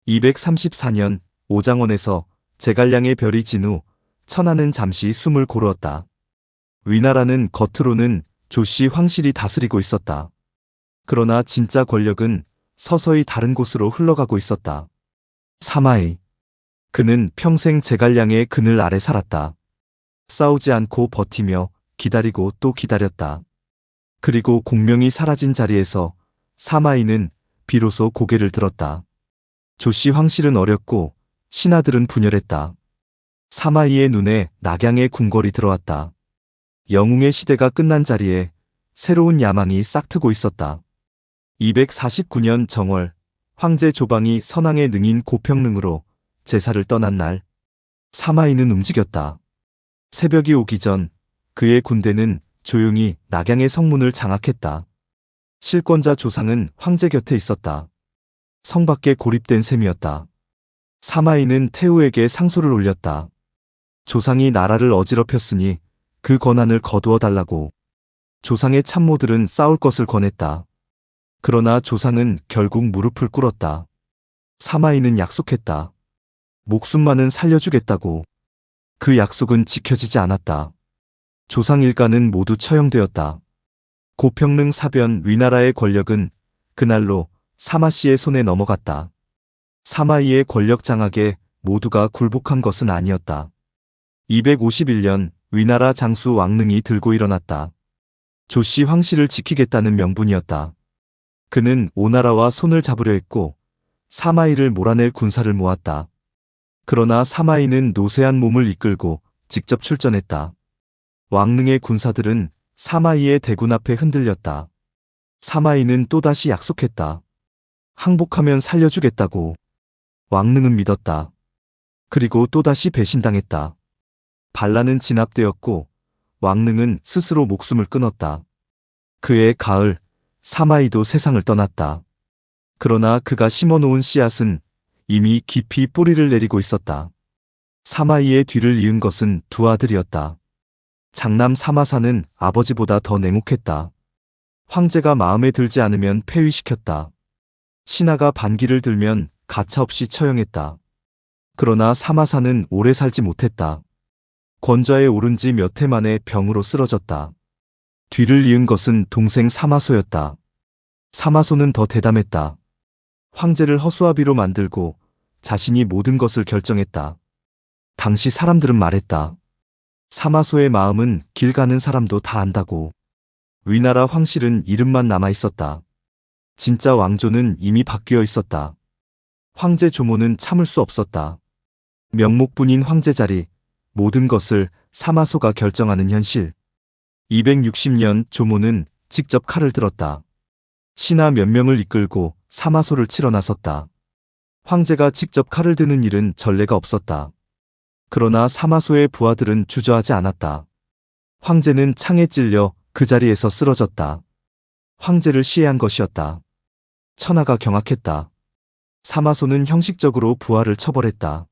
234년 오장원에서 제갈량의 별이 진 후 천하는 잠시 숨을 고르었다. 위나라는 겉으로는 조씨 황실이 다스리고 있었다. 그러나 진짜 권력은 서서히 다른 곳으로 흘러가고 있었다. 사마이. 그는 평생 제갈량의 그늘 아래 살았다. 싸우지 않고 버티며 기다리고 또 기다렸다. 그리고 공명이 사라진 자리에서 사마이는 비로소 고개를 들었다. 조씨 황실은 어렸고 신하들은 분열했다. 사마이의 눈에 낙양의 궁궐이 들어왔다. 영웅의 시대가 끝난 자리에 새로운 야망이 싹트고 있었다. 249년 정월, 황제 조방이 선왕의 능인 고평릉으로 제사를 떠난 날, 사마이는 움직였다. 새벽이 오기 전 그의 군대는 조용히 낙양의 성문을 장악했다. 실권자 조상은 황제 곁에 있었다. 성 밖에 고립된 셈이었다. 사마이는 태우에게 상소를 올렸다. 조상이 나라를 어지럽혔으니 그 권한을 거두어 달라고. 조상의 참모들은 싸울 것을 권했다. 그러나 조상은 결국 무릎을 꿇었다. 사마이는 약속했다. 목숨만은 살려주겠다고. 그 약속은 지켜지지 않았다. 조상 일가는 모두 처형되었다. 고평릉 사변 위나라의 권력은 그날로 사마씨의 손에 넘어갔다. 사마이의 권력 장악에 모두가 굴복한 것은 아니었다. 251년 위나라 장수 왕릉이 들고 일어났다. 조씨 황실을 지키겠다는 명분이었다. 그는 오나라와 손을 잡으려 했고 사마이를 몰아낼 군사를 모았다. 그러나 사마이는 노쇠한 몸을 이끌고 직접 출전했다. 왕릉의 군사들은 사마이의 대군 앞에 흔들렸다. 사마이는 또다시 약속했다. 항복하면 살려주겠다고. 왕릉은 믿었다. 그리고 또다시 배신당했다. 반란은 진압되었고 왕릉은 스스로 목숨을 끊었다. 그해 가을, 사마이도 세상을 떠났다. 그러나 그가 심어놓은 씨앗은 이미 깊이 뿌리를 내리고 있었다. 사마이의 뒤를 이은 것은 두 아들이었다. 장남 사마사는 아버지보다 더 냉혹했다. 황제가 마음에 들지 않으면 폐위시켰다. 신하가 반기를 들면 가차없이 처형했다. 그러나 사마사는 오래 살지 못했다. 권좌에 오른 지 몇 해 만에 병으로 쓰러졌다. 뒤를 이은 것은 동생 사마소였다. 사마소는 더 대담했다. 황제를 허수아비로 만들고 자신이 모든 것을 결정했다. 당시 사람들은 말했다. 사마소의 마음은 길 가는 사람도 다 안다고. 위나라 황실은 이름만 남아 있었다. 진짜 왕조는 이미 바뀌어 있었다. 황제 조모는 참을 수 없었다. 명목뿐인 황제 자리, 모든 것을 사마소가 결정하는 현실. 260년 조모는 직접 칼을 들었다. 신하 몇 명을 이끌고 사마소를 치러 나섰다. 황제가 직접 칼을 드는 일은 전례가 없었다. 그러나 사마소의 부하들은 주저하지 않았다. 황제는 창에 찔려 그 자리에서 쓰러졌다. 황제를 시해한 것이었다. 천하가 경악했다. 사마소는 형식적으로 부하를 처벌했다.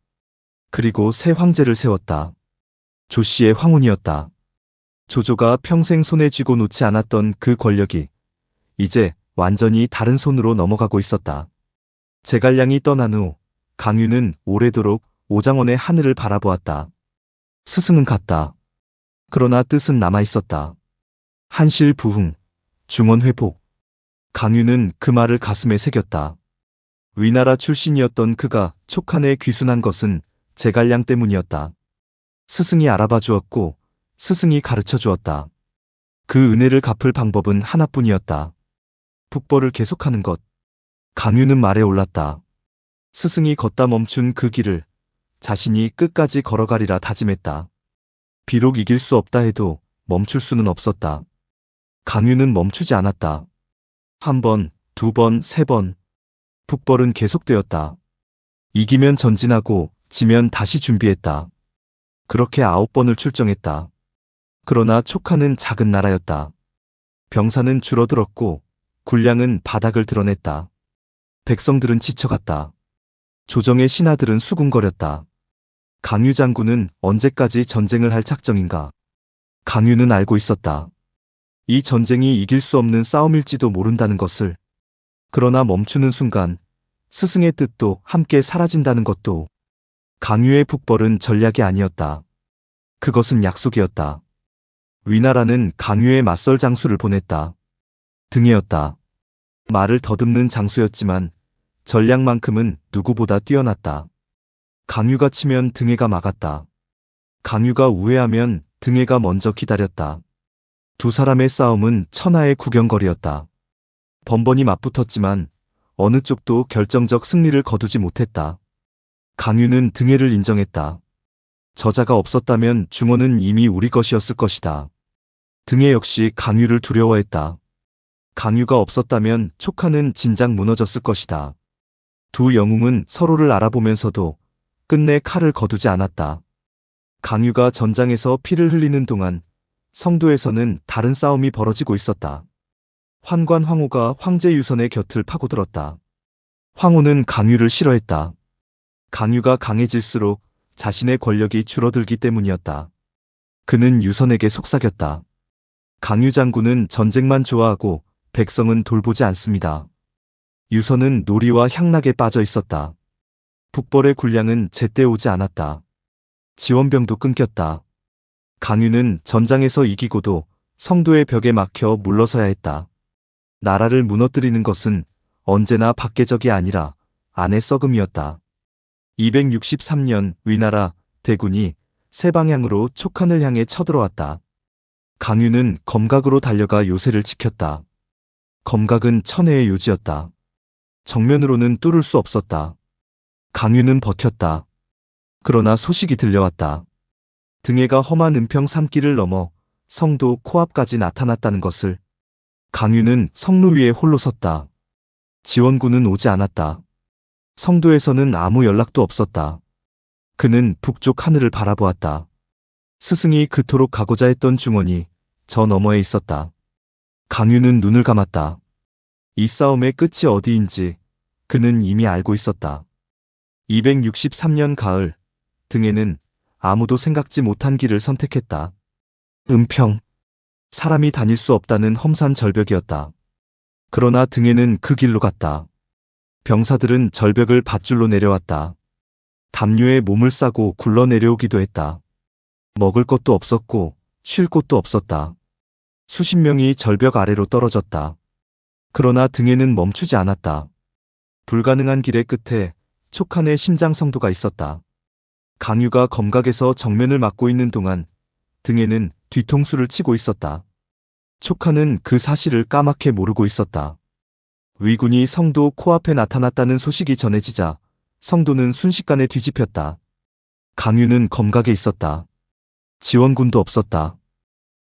그리고 새 황제를 세웠다. 조씨의 황혼이었다. 조조가 평생 손에 쥐고 놓지 않았던 그 권력이 이제 완전히 다른 손으로 넘어가고 있었다. 제갈량이 떠난 후 강유는 오래도록 오장원의 하늘을 바라보았다. 스승은 갔다. 그러나 뜻은 남아있었다. 한실 부흥, 중원 회복. 강유는 그 말을 가슴에 새겼다. 위나라 출신이었던 그가 촉한에 귀순한 것은 제갈량 때문이었다. 스승이 알아봐 주었고 스승이 가르쳐 주었다. 그 은혜를 갚을 방법은 하나뿐이었다. 북벌을 계속하는 것. 강유는 말에 올랐다. 스승이 걷다 멈춘 그 길을 자신이 끝까지 걸어가리라 다짐했다. 비록 이길 수 없다 해도 멈출 수는 없었다. 강유는 멈추지 않았다. 한 번, 두 번, 세 번. 북벌은 계속되었다. 이기면 전진하고 지면 다시 준비했다. 그렇게 9번을 출정했다. 그러나 촉하는 작은 나라였다. 병사는 줄어들었고 군량은 바닥을 드러냈다. 백성들은 지쳐갔다. 조정의 신하들은 수군거렸다. 강유 장군은 언제까지 전쟁을 할 작정인가? 강유는 알고 있었다. 이 전쟁이 이길 수 없는 싸움일지도 모른다는 것을. 그러나 멈추는 순간 스승의 뜻도 함께 사라진다는 것도. 강유의 북벌은 전략이 아니었다. 그것은 약속이었다. 위나라는 강유에 맞설 장수를 보냈다. 등에였다. 말을 더듬는 장수였지만 전략만큼은 누구보다 뛰어났다. 강유가 치면 등해가 막았다. 강유가 우회하면 등해가 먼저 기다렸다. 두 사람의 싸움은 천하의 구경거리였다. 번번이 맞붙었지만 어느 쪽도 결정적 승리를 거두지 못했다. 강유는 등해를 인정했다. 저자가 없었다면 중원은 이미 우리 것이었을 것이다. 등해 역시 강유를 두려워했다. 강유가 없었다면 촉하는 진작 무너졌을 것이다. 두 영웅은 서로를 알아보면서도 끝내 칼을 거두지 않았다. 강유가 전장에서 피를 흘리는 동안 성도에서는 다른 싸움이 벌어지고 있었다. 환관 황후가 황제 유선의 곁을 파고들었다. 황후는 강유를 싫어했다. 강유가 강해질수록 자신의 권력이 줄어들기 때문이었다. 그는 유선에게 속삭였다. 강유 장군은 전쟁만 좋아하고 백성은 돌보지 않습니다. 유선은 놀이와 향락에 빠져 있었다. 북벌의 군량은 제때 오지 않았다. 지원병도 끊겼다. 강유는 전장에서 이기고도 성도의 벽에 막혀 물러서야 했다. 나라를 무너뜨리는 것은 언제나 밖의 적이 아니라 안의 썩음이었다. 263년 위나라 대군이 세 방향으로 촉한을 향해 쳐들어왔다. 강유는 검각으로 달려가 요새를 지켰다. 검각은 천혜의 요지였다. 정면으로는 뚫을 수 없었다. 강유는 버텼다. 그러나 소식이 들려왔다. 등해가 험한 은평 산길을 넘어 성도 코앞까지 나타났다는 것을. 강유는 성루 위에 홀로 섰다. 지원군은 오지 않았다. 성도에서는 아무 연락도 없었다. 그는 북쪽 하늘을 바라보았다. 스승이 그토록 가고자 했던 중원이 저 너머에 있었다. 강유는 눈을 감았다. 이 싸움의 끝이 어디인지 그는 이미 알고 있었다. 263년 가을, 등해는 아무도 생각지 못한 길을 선택했다. 은평. 사람이 다닐 수 없다는 험산 절벽이었다. 그러나 등해는 그 길로 갔다. 병사들은 절벽을 밧줄로 내려왔다. 담요에 몸을 싸고 굴러 내려오기도 했다. 먹을 것도 없었고 쉴 곳도 없었다. 수십 명이 절벽 아래로 떨어졌다. 그러나 등해는 멈추지 않았다. 불가능한 길의 끝에 촉한의 심장 성도가 있었다. 강유가 검각에서 정면을 막고 있는 동안 등해는 뒤통수를 치고 있었다. 촉한은 그 사실을 까맣게 모르고 있었다. 위군이 성도 코앞에 나타났다는 소식이 전해지자 성도는 순식간에 뒤집혔다. 강유는 검각에 있었다. 지원군도 없었다.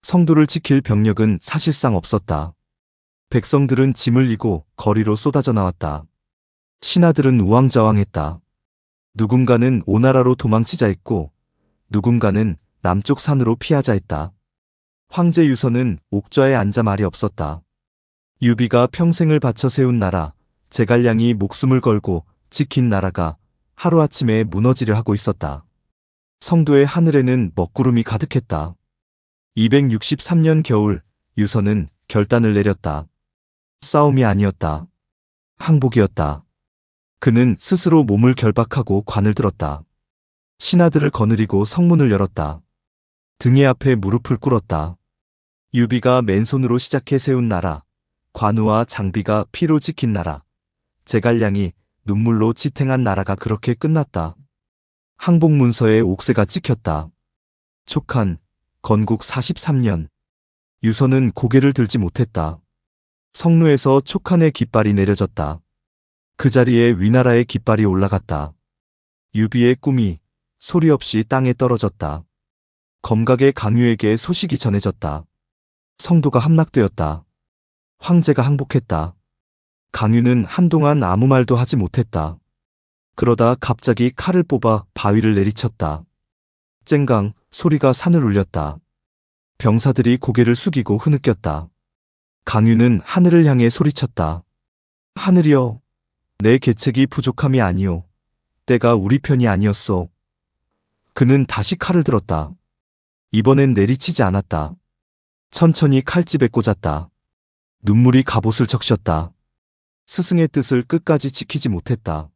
성도를 지킬 병력은 사실상 없었다. 백성들은 짐을 이고 거리로 쏟아져 나왔다. 신하들은 우왕좌왕했다. 누군가는 오나라로 도망치자 했고 누군가는 남쪽 산으로 피하자 했다. 황제 유선은 옥좌에 앉아 말이 없었다. 유비가 평생을 바쳐 세운 나라, 제갈량이 목숨을 걸고 지킨 나라가 하루아침에 무너지려 하고 있었다. 성도의 하늘에는 먹구름이 가득했다. 263년 겨울, 유선은 결단을 내렸다. 싸움이 아니었다. 항복이었다. 그는 스스로 몸을 결박하고 관을 들었다. 신하들을 거느리고 성문을 열었다. 등해 앞에 무릎을 꿇었다. 유비가 맨손으로 시작해 세운 나라, 관우와 장비가 피로 지킨 나라, 제갈량이 눈물로 지탱한 나라가 그렇게 끝났다. 항복문서에 옥새가 찍혔다. 촉한, 건국 43년. 유선은 고개를 들지 못했다. 성루에서 촉한의 깃발이 내려졌다. 그 자리에 위나라의 깃발이 올라갔다. 유비의 꿈이 소리 없이 땅에 떨어졌다. 검각의 강유에게 소식이 전해졌다. 성도가 함락되었다. 황제가 항복했다. 강유는 한동안 아무 말도 하지 못했다. 그러다 갑자기 칼을 뽑아 바위를 내리쳤다. 쨍강 소리가 산을 울렸다. 병사들이 고개를 숙이고 흐느꼈다. 강유는 하늘을 향해 소리쳤다. 하늘이여, 내 계책이 부족함이 아니오. 때가 우리 편이 아니었소. 그는 다시 칼을 들었다. 이번엔 내리치지 않았다. 천천히 칼집에 꽂았다. 눈물이 갑옷을 적셨다. 스승의 뜻을 끝까지 지키지 못했다.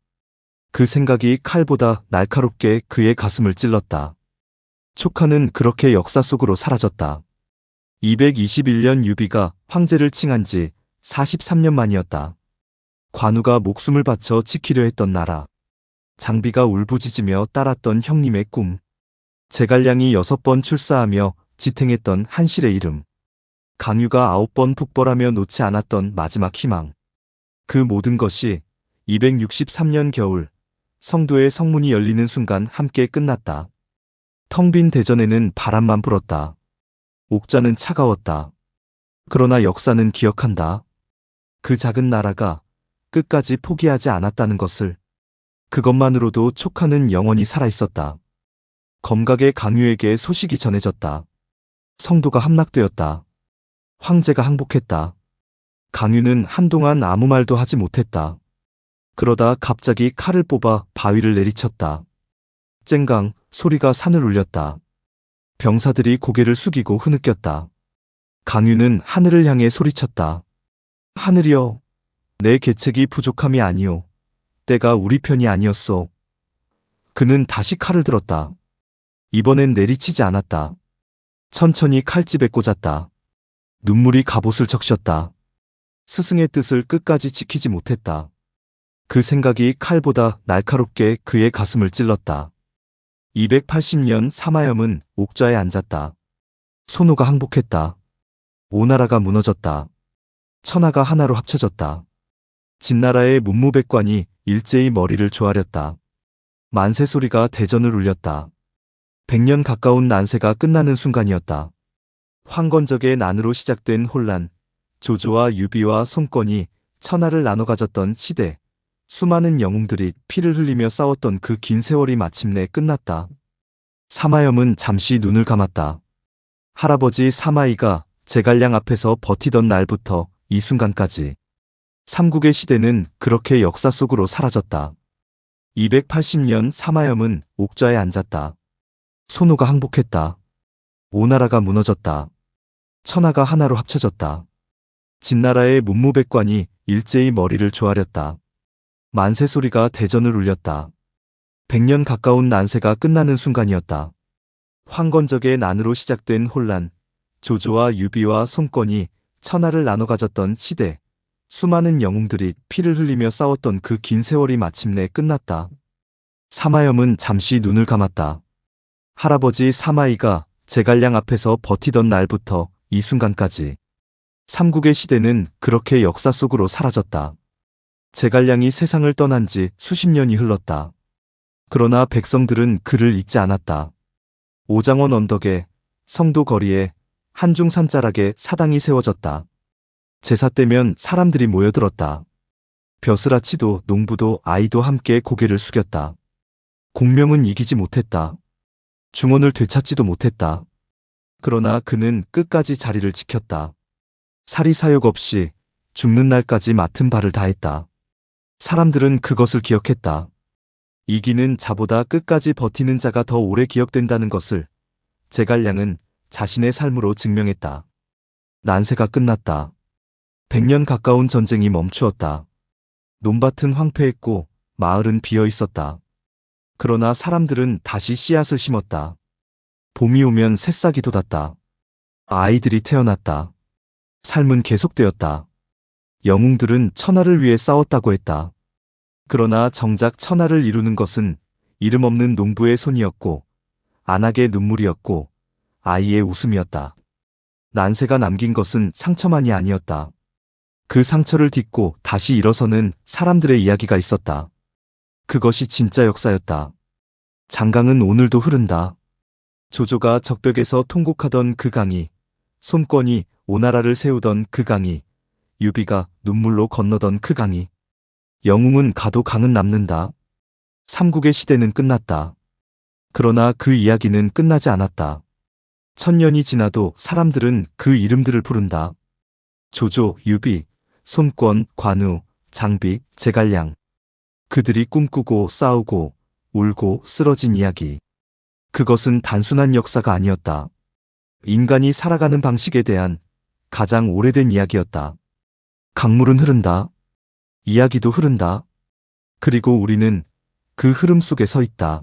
그 생각이 칼보다 날카롭게 그의 가슴을 찔렀다. 촉하는 그렇게 역사 속으로 사라졌다. 221년 유비가 황제를 칭한 지 43년 만이었다. 관우가 목숨을 바쳐 지키려 했던 나라. 장비가 울부짖으며 따랐던 형님의 꿈. 제갈량이 6번 출사하며 지탱했던 한실의 이름. 강유가 9번 북벌하며 놓지 않았던 마지막 희망. 그 모든 것이 263년 겨울 성도의 성문이 열리는 순간 함께 끝났다. 텅 빈 대전에는 바람만 불었다. 옥자는 차가웠다. 그러나 역사는 기억한다. 그 작은 나라가 끝까지 포기하지 않았다는 것을. 그것만으로도 촉하는 영원히 살아있었다. 검각의 강유에게 소식이 전해졌다. 성도가 함락되었다. 황제가 항복했다. 강유는 한동안 아무 말도 하지 못했다. 그러다 갑자기 칼을 뽑아 바위를 내리쳤다. 쨍강 소리가 산을 울렸다. 병사들이 고개를 숙이고 흐느꼈다. 강유는 하늘을 향해 소리쳤다. 하늘이여, 내 계책이 부족함이 아니오. 때가 우리 편이 아니었소. 그는 다시 칼을 들었다. 이번엔 내리치지 않았다. 천천히 칼집에 꽂았다. 눈물이 갑옷을 적셨다. 스승의 뜻을 끝까지 지키지 못했다. 그 생각이 칼보다 날카롭게 그의 가슴을 찔렀다. 280년 사마염은 옥좌에 앉았다. 손호가 항복했다. 오나라가 무너졌다. 천하가 하나로 합쳐졌다. 진나라의 문무백관이 일제히 머리를 조아렸다. 만세 소리가 대전을 울렸다. 100년 가까운 난세가 끝나는 순간이었다. 황건적의 난으로 시작된 혼란, 조조와 유비와 손권이 천하를 나눠 가졌던 시대, 수많은 영웅들이 피를 흘리며 싸웠던 그 긴 세월이 마침내 끝났다. 사마염은 잠시 눈을 감았다. 할아버지 사마이가 제갈량 앞에서 버티던 날부터 이 순간까지 삼국의 시대는 그렇게 역사 속으로 사라졌다. 280년 사마염은 옥좌에 앉았다. 손호가 항복했다. 오나라가 무너졌다. 천하가 하나로 합쳐졌다. 진나라의 문무백관이 일제히 머리를 조아렸다. 만세 소리가 대전을 울렸다. 100년 가까운 난세가 끝나는 순간이었다. 황건적의 난으로 시작된 혼란, 조조와 유비와 손권이 천하를 나눠 가졌던 시대, 수많은 영웅들이 피를 흘리며 싸웠던 그 긴 세월이 마침내 끝났다. 사마염은 잠시 눈을 감았다. 할아버지 사마이가 제갈량 앞에서 버티던 날부터 이 순간까지 삼국의 시대는 그렇게 역사 속으로 사라졌다. 제갈량이 세상을 떠난 지 수십 년이 흘렀다. 그러나 백성들은 그를 잊지 않았다. 오장원 언덕에, 성도 거리에, 한중 산자락에 사당이 세워졌다. 제사 때면 사람들이 모여들었다. 벼슬아치도 농부도 아이도 함께 고개를 숙였다. 공명은 이기지 못했다. 중원을 되찾지도 못했다. 그러나 그는 끝까지 자리를 지켰다. 사리사욕 없이 죽는 날까지 맡은 바를 다했다. 사람들은 그것을 기억했다. 이기는 자보다 끝까지 버티는 자가 더 오래 기억된다는 것을 제갈량은 자신의 삶으로 증명했다. 난세가 끝났다. 100년 가까운 전쟁이 멈추었다. 논밭은 황폐했고 마을은 비어 있었다. 그러나 사람들은 다시 씨앗을 심었다. 봄이 오면 새싹이 돋았다. 아이들이 태어났다. 삶은 계속되었다. 영웅들은 천하를 위해 싸웠다고 했다. 그러나 정작 천하를 이루는 것은 이름 없는 농부의 손이었고, 안악의 눈물이었고, 아이의 웃음이었다. 난세가 남긴 것은 상처만이 아니었다. 그 상처를 딛고 다시 일어서는 사람들의 이야기가 있었다. 그것이 진짜 역사였다. 장강은 오늘도 흐른다. 조조가 적벽에서 통곡하던 그 강이, 손권이 오나라를 세우던 그 강이, 유비가 눈물로 건너던 그 강이. 영웅은 가도 강은 남는다. 삼국의 시대는 끝났다. 그러나 그 이야기는 끝나지 않았다. 1000년이 지나도 사람들은 그 이름들을 부른다. 조조, 유비, 손권, 관우, 장비, 제갈량. 그들이 꿈꾸고 싸우고 울고 쓰러진 이야기. 그것은 단순한 역사가 아니었다. 인간이 살아가는 방식에 대한 가장 오래된 이야기였다. 강물은 흐른다. 이야기도 흐른다. 그리고 우리는 그 흐름 속에 서 있다.